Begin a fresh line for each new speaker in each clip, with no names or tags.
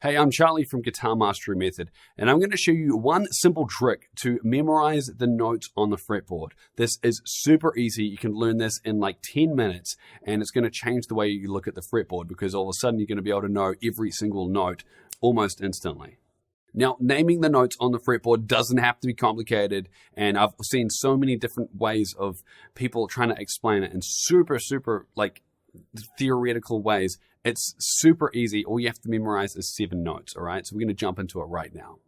Hey, I'm Charlie from Guitar Mastery Method, and I'm going to show you one simple trick to memorize the notes on the fretboard. This is super easy. You can learn this in like 10 minutes, and it's going to change the way you look at the fretboard because all of a sudden you're going to be able to know every single note almost instantly. Now, naming the notes on the fretboard doesn't have to be complicated, and I've seen so many different ways of people trying to explain it in super like theoretical ways. It's super easy. All you have to memorize is 7 notes, all right? So we're going to jump into it right now.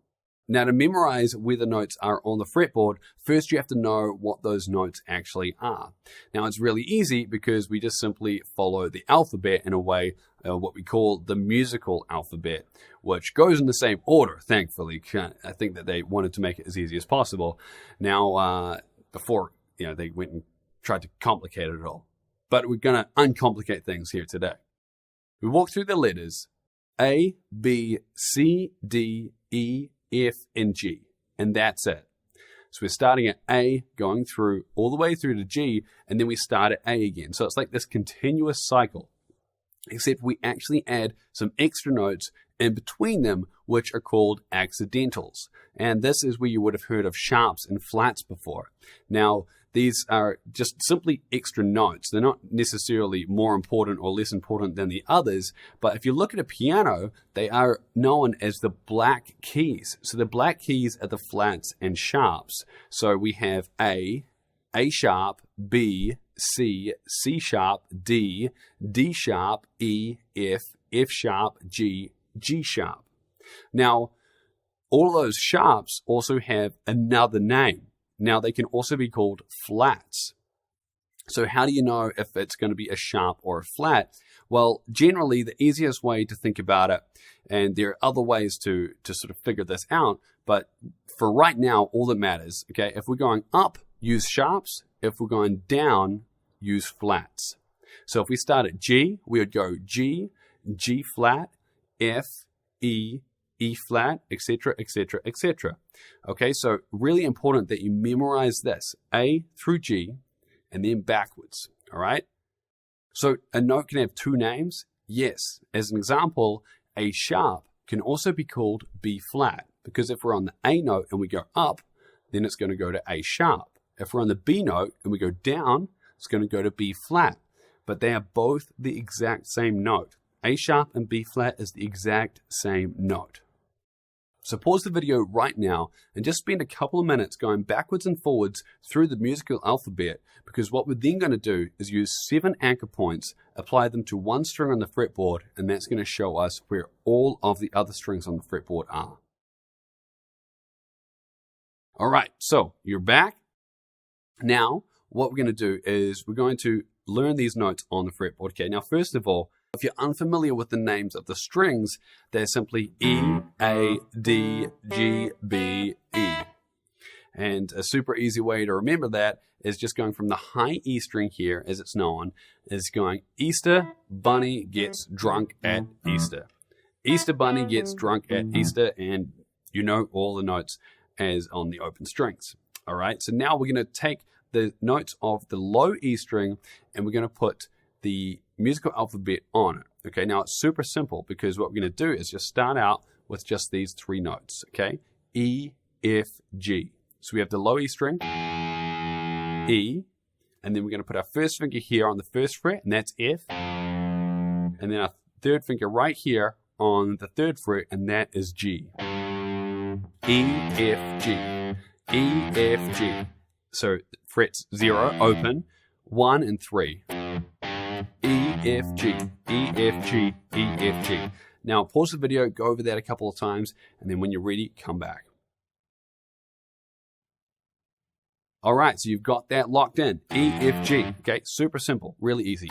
Now, to memorize where the notes are on the fretboard, first you have to know what those notes actually are. Now, it's really easy because we just simply follow the alphabet in a way, what we call the musical alphabet, which goes in the same order, thankfully. I think that they wanted to make it as easy as possible. Now, before, they went and tried to complicate it all. But we're going to uncomplicate things here today. We walk through the letters A, B, C, D, E, F, and G, and that's it. So we're starting at A, going through all the way through to G, and then we start at A again. So it's like this continuous cycle, except we actually add some extra notes in between them, which are called accidentals. And this is where you would have heard of sharps and flats before. Now, these are just simply extra notes. They're not necessarily more important or less important than the others, but if you look at a piano, they are known as the black keys. So the black keys are the flats and sharps. So we have A sharp, B, C, C sharp, D, D sharp, E, F, F sharp, G, G sharp. Now, all of those sharps also have another name. Now, they can also be called flats. So how do you know if it's going to be a sharp or a flat? Well, generally, the easiest way to think about it, and there are other ways to sort of figure this out, but for right now, all that matters, okay, if we're going up, use sharps. If we're going down, use flats. So if we start at G, we would go G, G flat, F, E, E flat, etc., etc., etc. Okay, so really important that you memorize this, A through G, and then backwards, all right? So a note can have 2 names? Yes. As an example, A sharp can also be called B flat, because if we're on the A note and we go up, then it's going to go to A sharp. If we're on the B note and we go down, it's going to go to B flat. But they are both the exact same note. A sharp and B flat is the exact same note. So pause the video right now and just spend a couple of minutes going backwards and forwards through the musical alphabet, because what we're then going to do is use 7 anchor points, apply them to one string on the fretboard, and that's going to show us where all of the other strings on the fretboard are. All right, so you're back. Now, what we're going to do is we're going to learn these notes on the fretboard. Okay, now first of all, if you're unfamiliar with the names of the strings, they're simply E, A, D, G, B, E. And a super easy way to remember that is just going from the high E string here, as it's known, is going Easter Bunny gets drunk at Easter. Easter Bunny gets drunk at Easter, and you know all the notes as on the open strings. All right, so now we're going to take the notes of the low E string and we're going to put the musical alphabet on it. Okay, now it's super simple because what we're going to do is just start out with just these 3 notes. Okay, E, F, G. So we have the low E string, E, and then we're going to put our first finger here on the first fret, and that's F, and then our third finger right here on the 3rd fret, and that is G. E, F, G. E, F, G. So frets 0, open, 1 and 3. E, F, G, E, F, G, E, F, G. Now pause the video, go over that a couple of times, and then when you're ready, come back. All right, so you've got that locked in. E, F, G. Okay, super simple, really easy.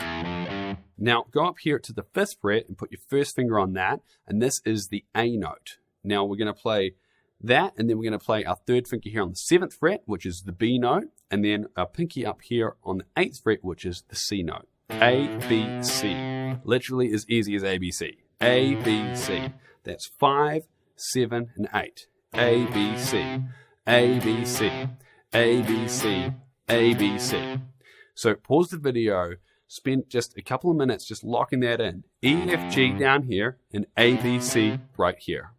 Now go up here to the 5th fret and put your first finger on that, and this is the A note. Now we're going to play that, and then we're going to play our 3rd finger here on the 7th fret, which is the B note, and then our pinky up here on the 8th fret, which is the C note. A, B, C. Literally as easy as A, B, C. A, B, C. That's 5, 7, and 8. A, B, C. A, B, C. A, B, C. A, B, C. So pause the video, spend just a couple of minutes just locking that in. E, F, G down here, and A, B, C right here.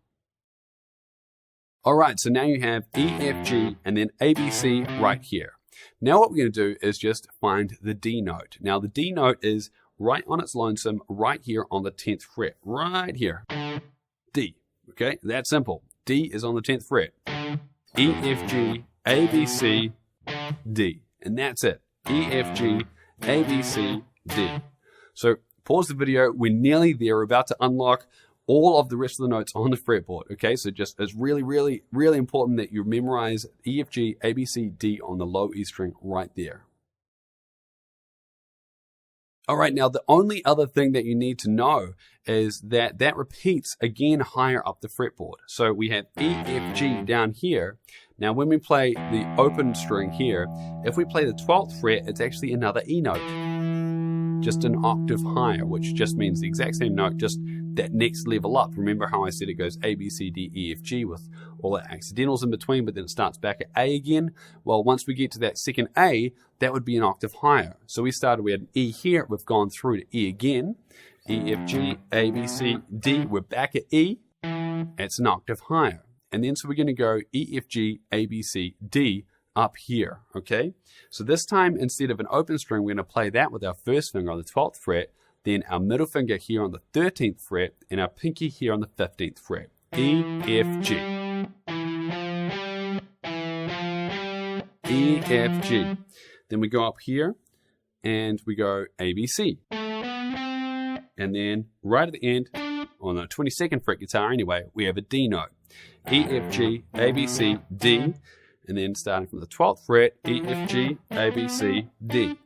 All right, so now you have E, F, G, and then A, B, C right here. Now what we're going to do is just find the D note. Now the D note is right on its lonesome, right here on the 10th fret, right here. D, okay? That's simple. D is on the 10th fret. E, F, G, A, B, C, D. And that's it. E, F, G, A, B, C, D. So pause the video. We're nearly there. We're about to unlock all of the rest of the notes on the fretboard. Okay, so it's really, really, really important that you memorize E, F, G, A, B, C, D on the low E string right there. All right, now the only other thing that you need to know is that that repeats again higher up the fretboard. So we have E, F, G down here. Now when we play the open string here, if we play the 12th fret, it's actually another E note, just an octave higher, which just means the exact same note, just that next level up. Remember how I said it goes A, B, C, D, E, F, G with all the accidentals in between, but then it starts back at A again? Well, once we get to that second A, that would be an octave higher. So we had an E here, we've gone through to E again, E, F, G, A, B, C, D, we're back at E, it's an octave higher. And then so we're going to go E, F, G, A, B, C, D up here, okay? So this time, instead of an open string, we're going to play that with our first finger on the 12th fret, then our middle finger here on the 13th fret, and our pinky here on the 15th fret. E, F, G. E, F, G. Then we go up here, and we go A, B, C. And then right at the end, on the 22nd fret guitar anyway, we have a D note. E, F, G, A, B, C, D. And then starting from the 12th fret, E, F, G, A, B, C, D.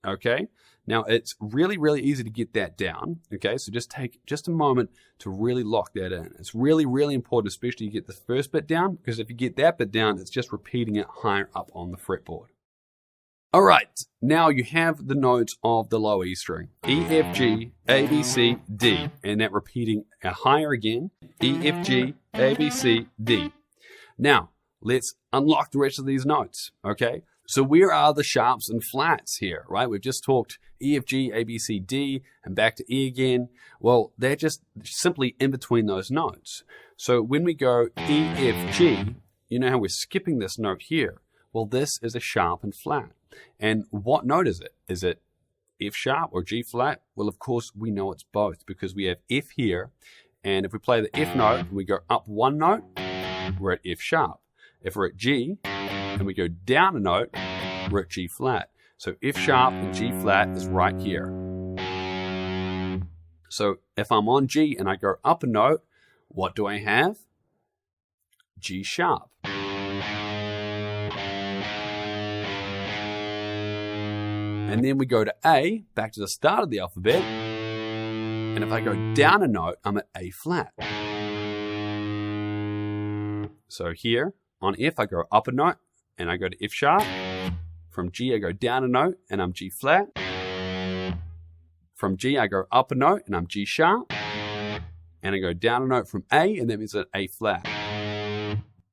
Okay? Now, it's really, really easy to get that down. Okay? So just take just a moment to really lock that in. It's really, really important, especially you get the first bit down, because if you get that bit down, it's just repeating it higher up on the fretboard. All right, now you have the notes of the low E string. E, F, G, A, B, C, D. And that repeating a higher again. E, F, G, A, B, C, D. Now, let's unlock the rest of these notes, okay? So where are the sharps and flats here, right? We've just talked E, F, G, A, B, C, D, and back to E again. Well, they're just simply in between those notes. So when we go E, F, G, you know how we're skipping this note here. Well, this is a sharp and flat. And what note is it? Is it F sharp or G flat? Well, of course, we know it's both because we have F here. And if we play the F note and we go up one note, we're at F sharp. If we're at G and we go down a note, we're at G flat. So F sharp and G flat is right here. So if I'm on G and I go up a note, what do I have? G sharp. And then we go to A, back to the start of the alphabet. And if I go down a note, I'm at A flat. So here on F, I go up a note and I go to F sharp. From G, I go down a note and I'm G flat. From G, I go up a note and I'm G sharp. And I go down a note from A, and that means an A flat.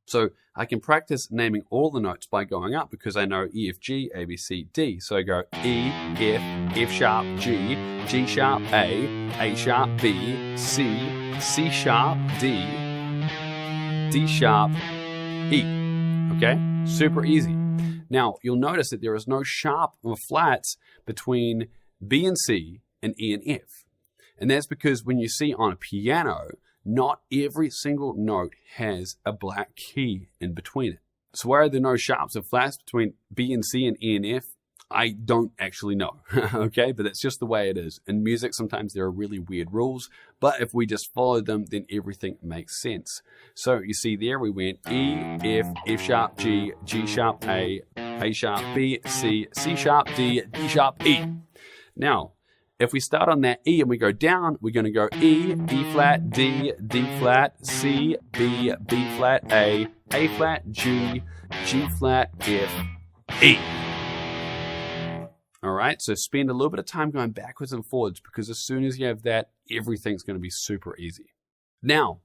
So I can practice naming all the notes by going up because I know E, F, G, A, B, C, D. So I go E, F, F sharp, G, G sharp, A sharp, B, C, C sharp, D, D sharp, E. Okay? Super easy. Now, you'll notice that there is no sharp or flats between B and C and E and F. And that's because when you see on a piano, not every single note has a black key in between it. So why are there no sharps or flats between B and C and E and F? I don't actually know, okay? But that's just the way it is. In music, sometimes there are really weird rules, but if we just follow them, then everything makes sense. So you see there, we went E, F, F sharp, G, G sharp, A sharp, B, C, C sharp, D, D sharp, E. Now, if we start on that E and we go down, we're going to go E, E flat, D, D flat, C, B, B flat, A flat, G, G flat, F, E. All right, so spend a little bit of time going backwards and forwards because as soon as you have that, everything's going to be super easy. Now,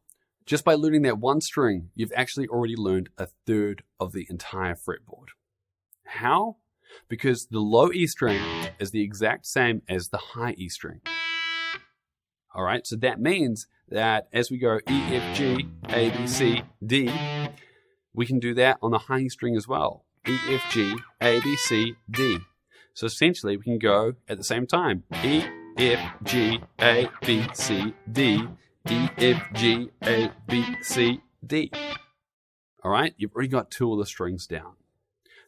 just by learning that one string, you've actually already learned a third of the entire fretboard. How? because the low E string is the exact same as the high E string. All right, so that means that as we go E, F, G, A, B, C, D, we can do that on the high E string as well. E, F, G, A, B, C, D. So essentially, we can go at the same time. E, F, G, A, B, C, D. E, F, G, A, B, C, D. All right, you've already got 2 of the strings down.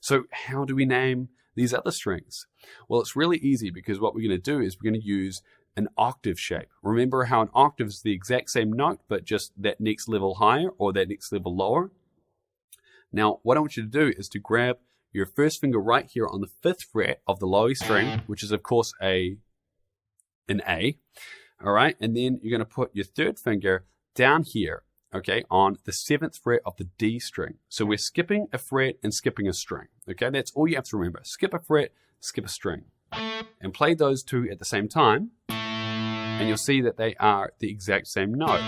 So how do we name these other strings? Well, it's really easy because what we're going to do is we're going to use an octave shape. Remember how an octave is the exact same note, but just that next level higher or that next level lower? Now, what I want you to do is to grab your first finger right here on the 5th fret of the low E string, which is of course an A. All right, and then you're going to put your 3rd finger down here, okay, on the 7th fret of the D string. So we're skipping a fret and skipping a string. Okay, that's all you have to remember. Skip a fret, skip a string. And play those 2 at the same time, and you'll see that they are the exact same note.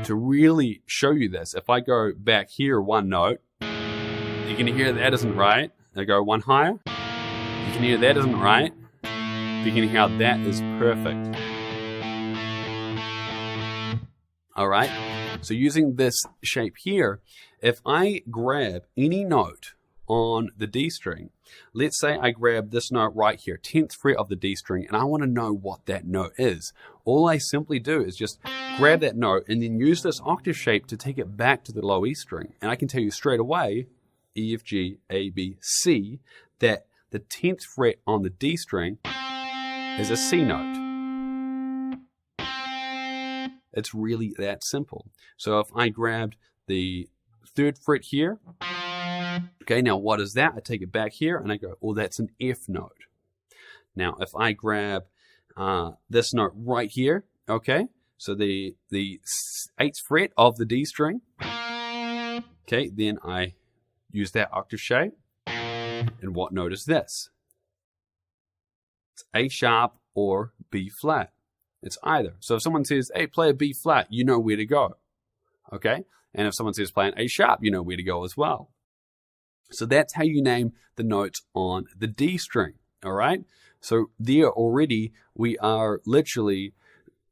To really show you this, if I go back here 1 note, you can hear that isn't right. I go 1 higher, you can hear that isn't right. You can hear how that is perfect. All right, so using this shape here, if I grab any note on the D string, let's say I grab this note right here, 10th fret of the D string, and I want to know what that note is. All I simply do is just grab that note and then use this octave shape to take it back to the low E string. And I can tell you straight away, E, F, G, A, B, C, that the 10th fret on the D string is a C note. It's really that simple. So if I grabbed the 3rd fret here, okay, now what is that? I take it back here and I go, oh, that's an F note. Now if I grab this note right here, okay, so the 8th fret of the D string, okay, then I use that octave shape. And what note is this? It's A sharp or B flat. It's either. So if someone says, hey, play a B flat, you know where to go. Okay? And if someone says play an A sharp, you know where to go as well. So that's how you name the notes on the D string. All right? So there already, we are literally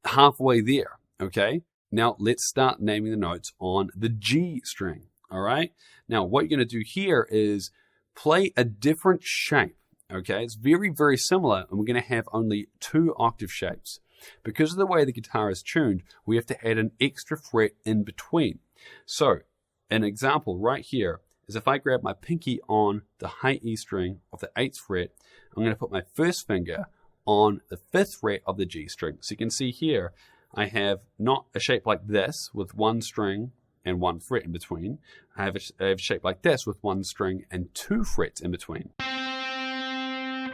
halfway there. Okay? Now let's start naming the notes on the G string. All right? Now what you're going to do here is play a different shape. Okay, it's very, very similar, and we're going to have only 2 octave shapes. Because of the way the guitar is tuned, we have to add an extra fret in between. So, an example right here is if I grab my pinky on the high E string of the 8th fret, I'm going to put my first finger on the 5th fret of the G string. So you can see here, I have not a shape like this with 1 string and 1 fret in between. I have a shape like this with 1 string and 2 frets in between.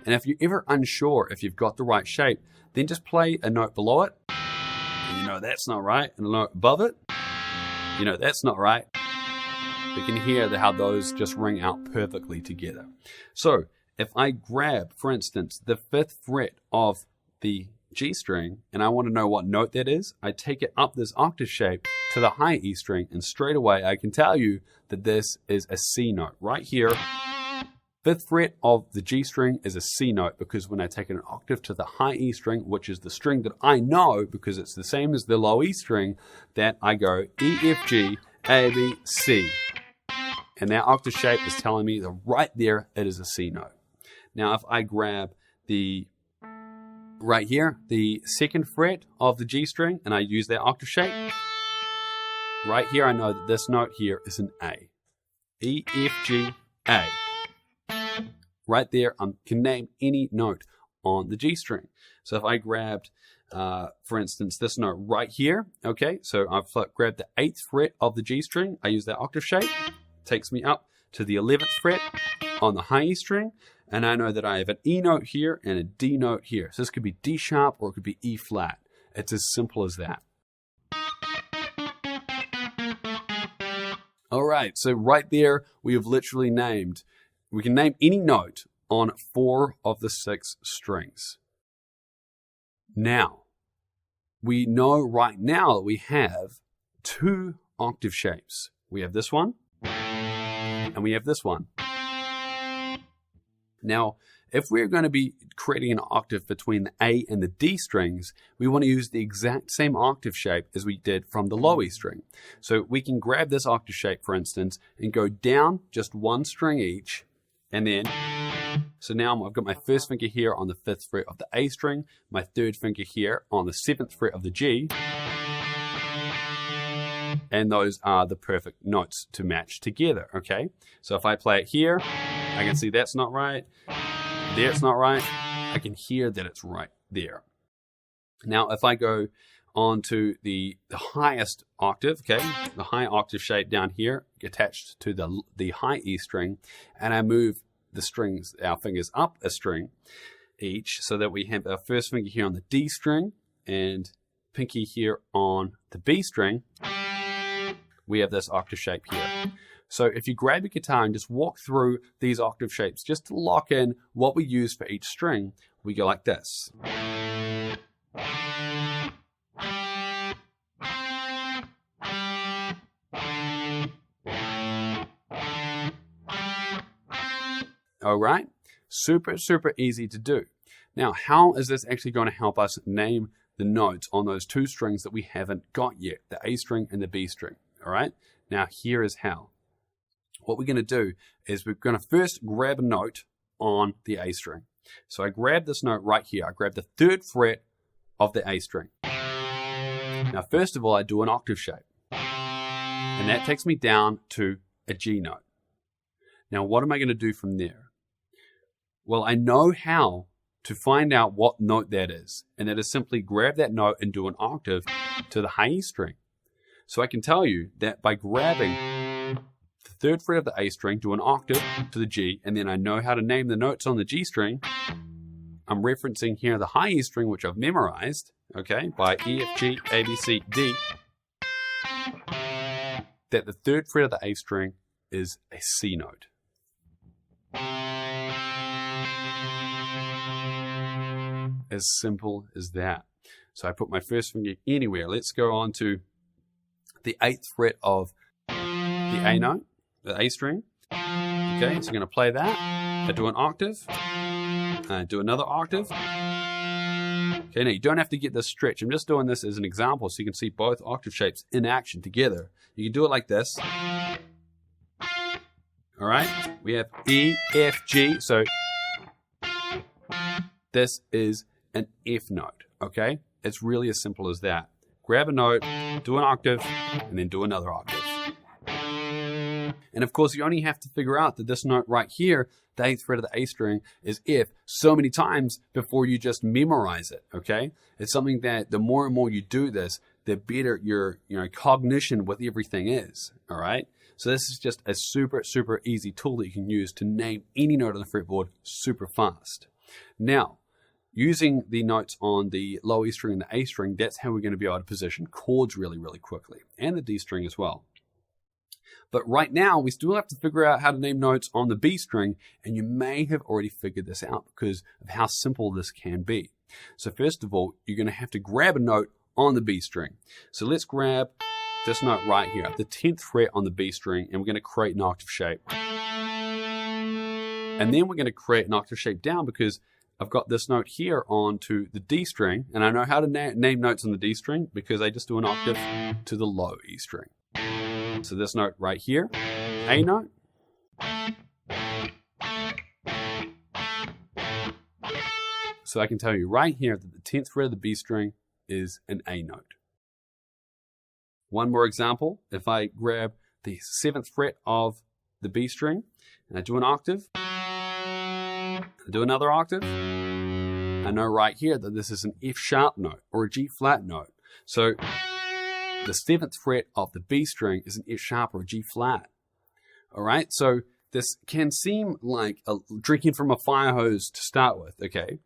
And if you're ever unsure if you've got the right shape, then just play a note below it. And you know that's not right. And a note above it, you know that's not right. You can hear how those just ring out perfectly together. So if I grab, for instance, the 5th fret of the G string, and I want to know what note that is, I take it up this octave shape to the high E string, and straight away I can tell you that this is a C note. Right here, 5th fret of the G string is a C note, because when I take an octave to the high E string, which is the string that I know because it's the same as the low E string, that I go E, F, G, A, B, C. And that octave shape is telling me that right there, it is a C note. Now, if I grab right here, the 2nd fret of the G string, and I use that octave shape, right here, I know that this note here is an A. E, F, G, A. Right there, I can name any note on the G string. So if I grabbed, for instance, this note right here, okay, so I've grabbed the 8th fret of the G string, I use that octave shape, takes me up to the 11th fret on the high E string, and I know that I have an E note here and a D note here. So this could be D sharp or it could be E flat. It's as simple as that. All right, so right there, we have literally named, we can name any note on 4 of the 6 strings. Now, we know right now that we have 2 octave shapes. We have this one, and we have this one. Now, if we're going to be creating an octave between the A and the D strings, we want to use the exact same octave shape as we did from the low E string. So we can grab this octave shape, for instance, and go down just one string each, and then, so now I've got my first finger here on the 5th fret of the A string, my 3rd finger here on the 7th fret of the G, and those are the perfect notes to match together, okay? So if I play it here, I can see that's not right, there it's not right, I can hear that it's right there. Now if I go on to the highest octave, okay, the high octave shape down here attached to the high E string, and I move the strings, our fingers up a string each, so that we have our first finger here on the D string and pinky here on the B string, we have this octave shape here. So if you grab your guitar and just walk through these octave shapes just to lock in what we use for each string, we go like this. All right, super easy to do. Now, how is this actually going to help us name the notes on those two strings that we haven't got yet, the A string and the B string? All right, now here is how. What we're going to do is we're going to first grab a note on the A string. So I grab this note right here. I grab the 3rd fret of the A string. Now, first of all, I do an octave shape. And that takes me down to a G note. Now, what am I going to do from there? Well, I know how to find out what note that is. And that is simply grab that note and do an octave to the high E string. So I can tell you that by grabbing the 3rd fret of the A string, do an octave to the G, and then I know how to name the notes on the G string. I'm referencing here the high E string, which I've memorized, okay, by E, F, G, A, B, C, D, that the 3rd fret of the A string is a C note. As simple as that. So I put my first finger anywhere. Let's go on to the 8th fret of the A note, the A string. Okay, so I'm going to play that. I do an octave. I do another octave. Okay, now you don't have to get this stretch. I'm just doing this as an example so you can see both octave shapes in action together. You can do it like this. All right, we have E, F, G. So this is an F note, okay? It's really as simple as that. Grab a note, do an octave, and then do another octave. And of course, you only have to figure out that this note right here, the 8th fret of the A string, is F so many times before you just memorize it, okay? It's something that the more and more you do this, the better your cognition with everything is, all right? So this is just a super easy tool that you can use to name any note on the fretboard super fast. Now, using the notes on the low E string and the A string, that's how we're going to be able to position chords really quickly, and the D string as well. But right now, we still have to figure out how to name notes on the B string, and you may have already figured this out because of how simple this can be. So first of all, you're going to have to grab a note on the B string. So let's grab this note right here, the 10th fret on the B string, and we're going to create an octave shape. And then we're going to create an octave shape down because I've got this note here onto the D string, and I know how to name notes on the D string because I just do an octave to the low E string. So this note right here, A note. So I can tell you right here that the 10th fret of the B string is an A note. One more example, if I grab the 7th fret of the B string and I do an octave, I do another octave, I know right here that this is an F sharp note or a G flat note. So the 7th fret of the B string is an F sharp or a G flat. All right, so this can seem like drinking from a fire hose to start with, okay?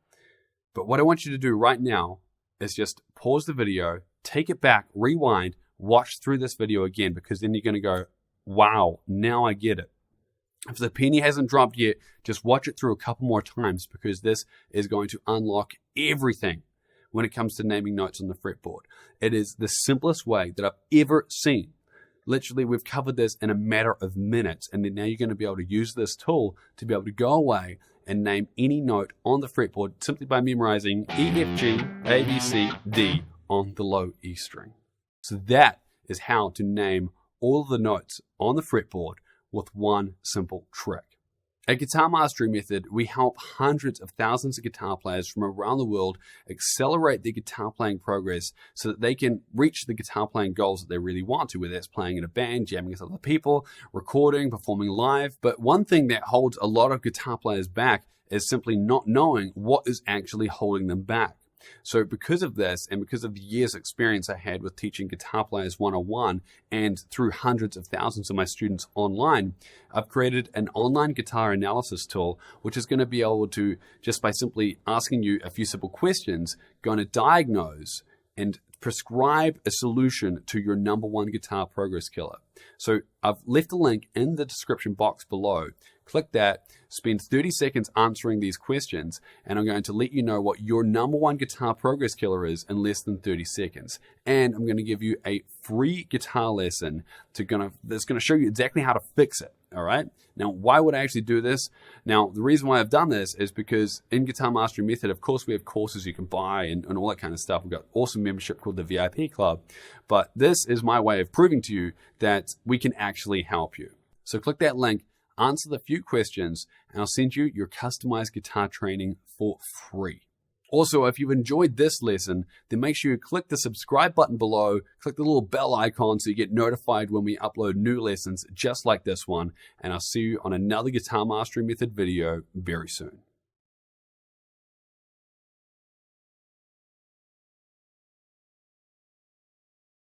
But what I want you to do right now is just pause the video, take it back, rewind, watch through this video again, because then you're going to go, wow, now I get it. If the penny hasn't dropped yet, just watch it through a couple more times because this is going to unlock everything when it comes to naming notes on the fretboard. It is the simplest way that I've ever seen Literally, we've covered this in a matter of minutes, and then now you're going to be able to use this tool to be able to go away and name any note on the fretboard simply by memorizing E, F, G, A, B, C, D on the low E string. So that is how to name all of the notes on the fretboard with one simple trick. At Guitar Mastery Method, we help hundreds of thousands of guitar players from around the world accelerate their guitar playing progress so that they can reach the guitar playing goals that they really want to, whether it's playing in a band, jamming with other people, recording, performing live. But one thing that holds a lot of guitar players back is simply not knowing what is actually holding them back. So because of this, and because of the years experience I had with teaching Guitar Players 101 and through hundreds of thousands of my students online, I've created an online guitar analysis tool, which is going to be able to, just by simply asking you a few simple questions, going to diagnose and prescribe a solution to your number one guitar progress killer. So I've left a link in the description box below. Click that, spend 30 seconds answering these questions, and I'm going to let you know what your number one guitar progress killer is in less than 30 seconds. And I'm going to give you a free guitar lesson that's going to show you exactly how to fix it. All right. Now, why would I actually do this? Now, the reason why I've done this is because in Guitar Mastery Method, of course, we have courses you can buy and all that kind of stuff. We've got awesome membership called the VIP Club. But this is my way of proving to you that we can actually help you. So click that link, answer the few questions, and I'll send you your customized guitar training for free. Also, if you've enjoyed this lesson, then make sure you click the subscribe button below, click the little bell icon so you get notified when we upload new lessons just like this one, and I'll see you on another Guitar Mastery Method video very soon.